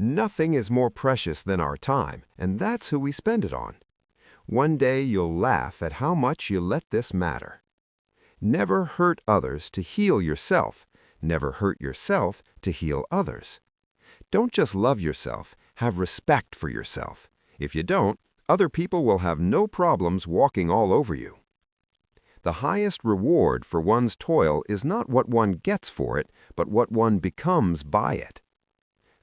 Nothing is more precious than our time, and that's who we spend it on. One day you'll laugh at how much you let this matter. Never hurt others to heal yourself. Never hurt yourself to heal others. Don't just love yourself, have respect for yourself. If you don't, other people will have no problems walking all over you. The highest reward for one's toil is not what one gets for it, but what one becomes by it.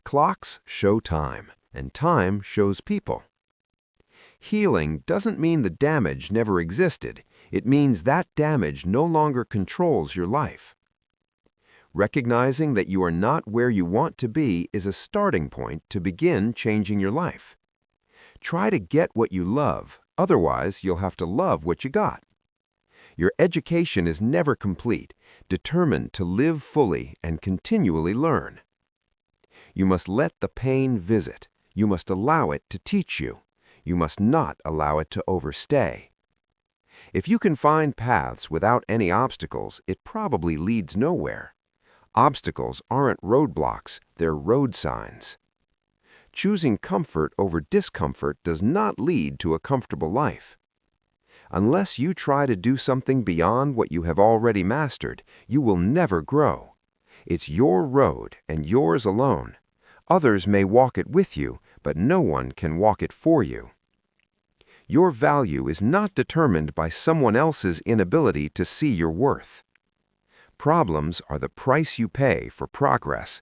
Clocks show time, and time shows people. Healing doesn't mean the damage never existed. It means that damage no longer controls your life. Recognizing that you are not where you want to be is a starting point to begin changing your life. Try to get what you love, otherwise you'll have to love what you got. Your education is never complete. Determined to live fully and continually learn. You must let the pain visit. You must allow it to teach you. You must not allow it to overstay. If you can find paths without any obstacles, it probably leads nowhere. Obstacles aren't roadblocks, they're road signs. Choosing comfort over discomfort does not lead to a comfortable life. Unless you try to do something beyond what you have already mastered, you will never grow. It's your road and yours alone. Others may walk it with you, but no one can walk it for you. Your value is not determined by someone else's inability to see your worth. Problems are the price you pay for progress.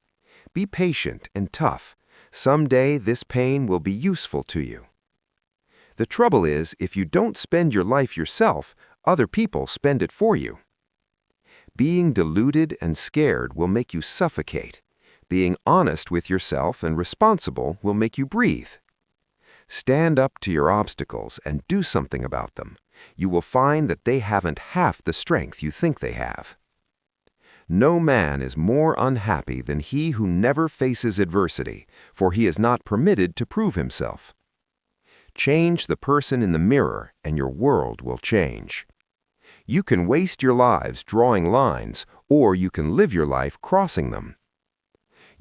Be patient and tough. Someday this pain will be useful to you. The trouble is, if you don't spend your life yourself, other people spend it for you. Being deluded and scared will make you suffocate. Being honest with yourself and responsible will make you breathe. Stand up to your obstacles and do something about them. You will find that they haven't half the strength you think they have. No man is more unhappy than he who never faces adversity, for he is not permitted to prove himself. Change the person in the mirror, and your world will change. You can waste your lives drawing lines, or you can live your life crossing them.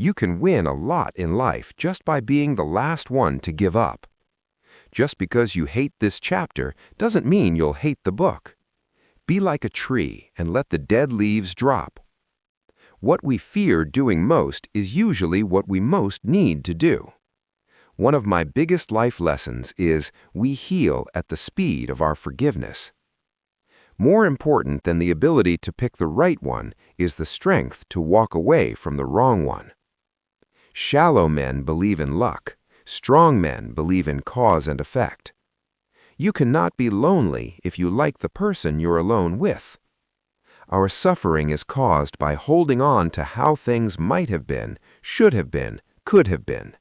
You can win a lot in life just by being the last one to give up. Just because you hate this chapter doesn't mean you'll hate the book. Be like a tree and let the dead leaves drop. What we fear doing most is usually what we most need to do. One of my biggest life lessons is we heal at the speed of our forgiveness. More important than the ability to pick the right one is the strength to walk away from the wrong one. Shallow men believe in luck. Strong men believe in cause and effect. You cannot be lonely if you like the person you're alone with. Our suffering is caused by holding on to how things might have been, should have been, could have been.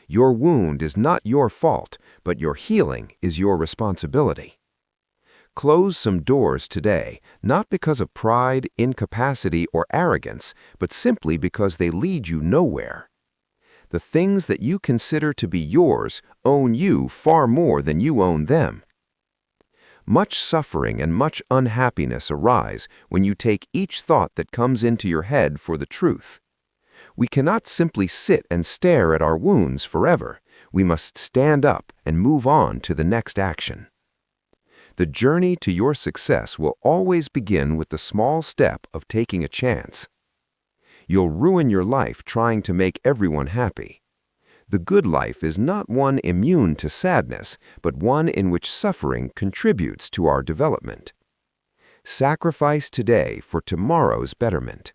Your wound is not your fault, but your healing is your responsibility. Close some doors today, not because of pride, incapacity, or arrogance, but simply because they lead you nowhere. The things that you consider to be yours own you far more than you own them. Much suffering and much unhappiness arise when you take each thought that comes into your head for the truth. We cannot simply sit and stare at our wounds forever. We must stand up and move on to the next action. The journey to your success will always begin with the small step of taking a chance. You'll ruin your life trying to make everyone happy. The good life is not one immune to sadness, but one in which suffering contributes to our development. Sacrifice today for tomorrow's betterment.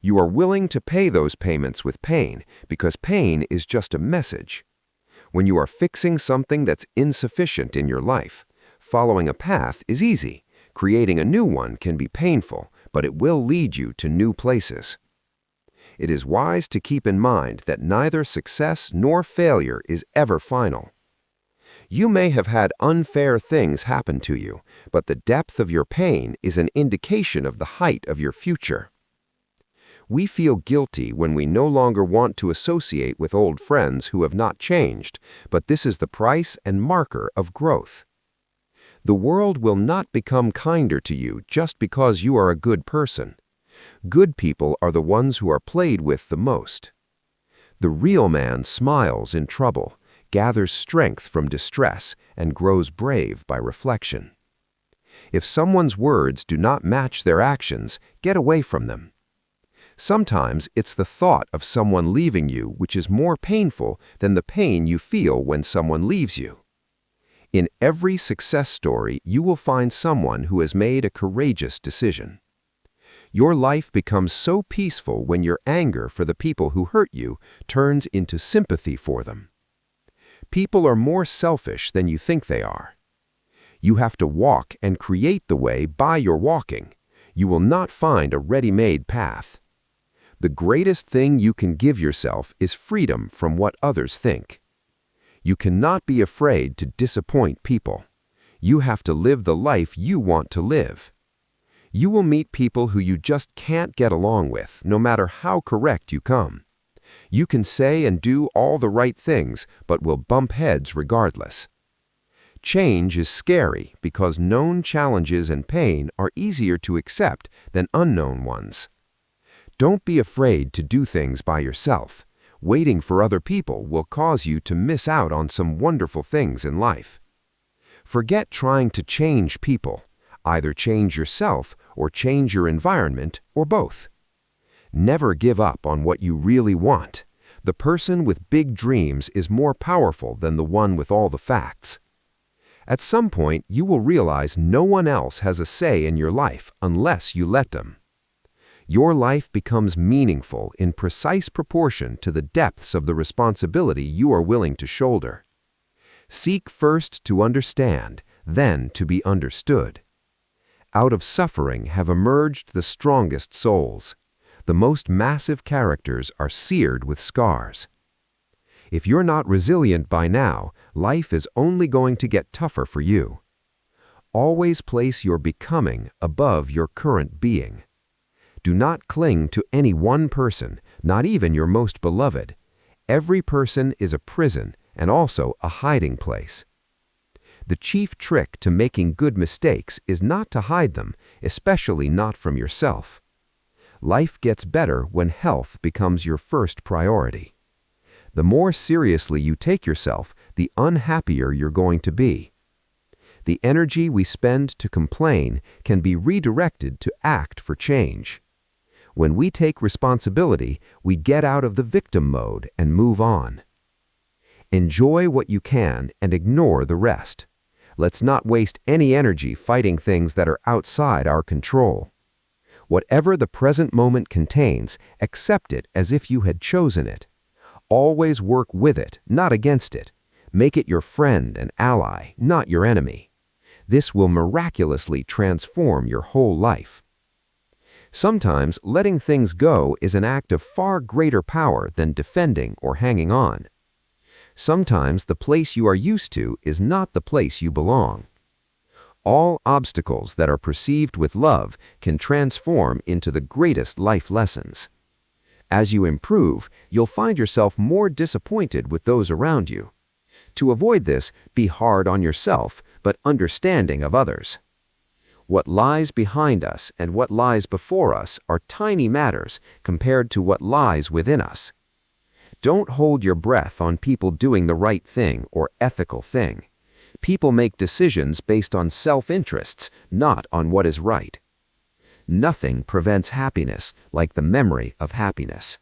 You are willing to pay those payments with pain because pain is just a message. When you are fixing something that's insufficient in your life, following a path is easy. Creating a new one can be painful, but it will lead you to new places. It is wise to keep in mind that neither success nor failure is ever final. You may have had unfair things happen to you, but the depth of your pain is an indication of the height of your future. We feel guilty when we no longer want to associate with old friends who have not changed, but this is the price and marker of growth. The world will not become kinder to you just because you are a good person. Good people are the ones who are played with the most. The real man smiles in trouble, gathers strength from distress, and grows brave by reflection. If someone's words do not match their actions, get away from them. Sometimes it's the thought of someone leaving you which is more painful than the pain you feel when someone leaves you. In every success story, you will find someone who has made a courageous decision. Your life becomes so peaceful when your anger for the people who hurt you turns into sympathy for them. People are more selfish than you think they are. You have to walk and create the way by your walking. You will not find a ready-made path. The greatest thing you can give yourself is freedom from what others think. You cannot be afraid to disappoint people. You have to live the life you want to live. You will meet people who you just can't get along with, no matter how correct you come. You can say and do all the right things, but will bump heads regardless. Change is scary because known challenges and pain are easier to accept than unknown ones. Don't be afraid to do things by yourself. Waiting for other people will cause you to miss out on some wonderful things in life. Forget trying to change people. Either change yourself or change your environment, or both. Never give up on what you really want. The person with big dreams is more powerful than the one with all the facts. At some point, you will realize no one else has a say in your life unless you let them. Your life becomes meaningful in precise proportion to the depths of the responsibility you are willing to shoulder. Seek first to understand, then to be understood. Out of suffering have emerged the strongest souls. The most massive characters are seared with scars. If you're not resilient by now, life is only going to get tougher for you. Always place your becoming above your current being. Do not cling to any one person, not even your most beloved. Every person is a prison and also a hiding place. The chief trick to making good mistakes is not to hide them, especially not from yourself. Life gets better when health becomes your first priority. The more seriously you take yourself, the unhappier you're going to be. The energy we spend to complain can be redirected to act for change. When we take responsibility, we get out of the victim mode and move on. Enjoy what you can and ignore the rest. Let's not waste any energy fighting things that are outside our control. Whatever the present moment contains, accept it as if you had chosen it. Always work with it, not against it. Make it your friend and ally, not your enemy. This will miraculously transform your whole life. Sometimes letting things go is an act of far greater power than defending or hanging on. Sometimes the place you are used to is not the place you belong. All obstacles that are perceived with love can transform into the greatest life lessons. As you improve, you'll find yourself more disappointed with those around you. To avoid this, be hard on yourself, but understanding of others. What lies behind us and what lies before us are tiny matters compared to what lies within us. Don't hold your breath on people doing the right thing or ethical thing. People make decisions based on self-interests, not on what is right. Nothing prevents happiness like the memory of happiness.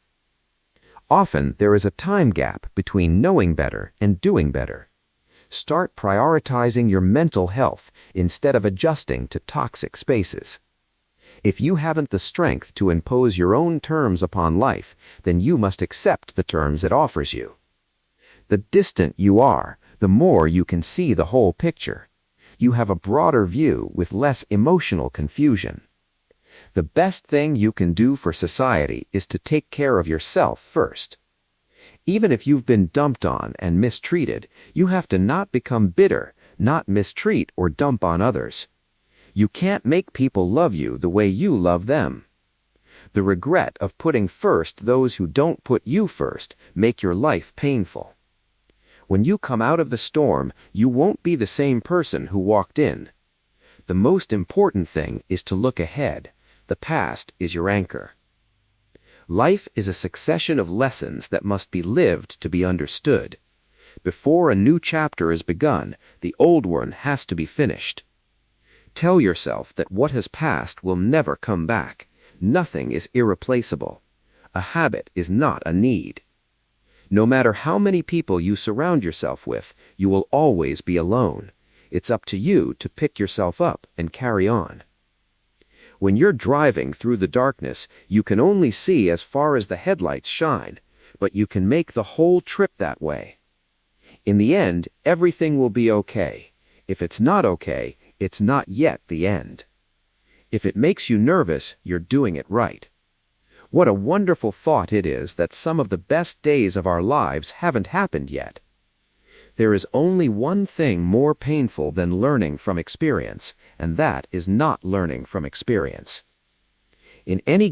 Often there is a time gap between knowing better and doing better. Start prioritizing your mental health instead of adjusting to toxic spaces. If you haven't the strength to impose your own terms upon life, then you must accept the terms it offers you. The distant you are, the more you can see the whole picture. You have a broader view with less emotional confusion. The best thing you can do for society is to take care of yourself first. Even if you've been dumped on and mistreated, you have to not become bitter, not mistreat or dump on others. You can't make people love you the way you love them. The regret of putting first those who don't put you first make your life painful. When you come out of the storm, you won't be the same person who walked in. The most important thing is to look ahead. The past is your anchor. Life is a succession of lessons that must be lived to be understood. Before a new chapter is begun, the old one has to be finished. Tell yourself that what has passed will never come back. Nothing is irreplaceable. A habit is not a need. No matter how many people you surround yourself with, you will always be alone. It's up to you to pick yourself up and carry on. When you're driving through the darkness, you can only see as far as the headlights shine, but you can make the whole trip that way. In the end, everything will be okay. If it's not okay, it's not yet the end. If it makes you nervous, you're doing it right. What a wonderful thought it is that some of the best days of our lives haven't happened yet. There is only one thing more painful than learning from experience, and that is not learning from experience. In any